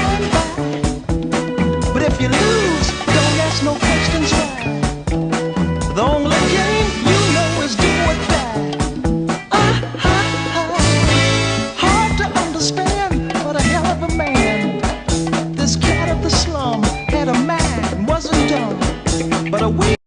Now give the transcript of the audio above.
stand by. But if you lose, don't ask no questions why. The only game you know is do or die. Hard to understand, but a hell of a man. This cat of the slum had a mind, wasn't dumb, but a weak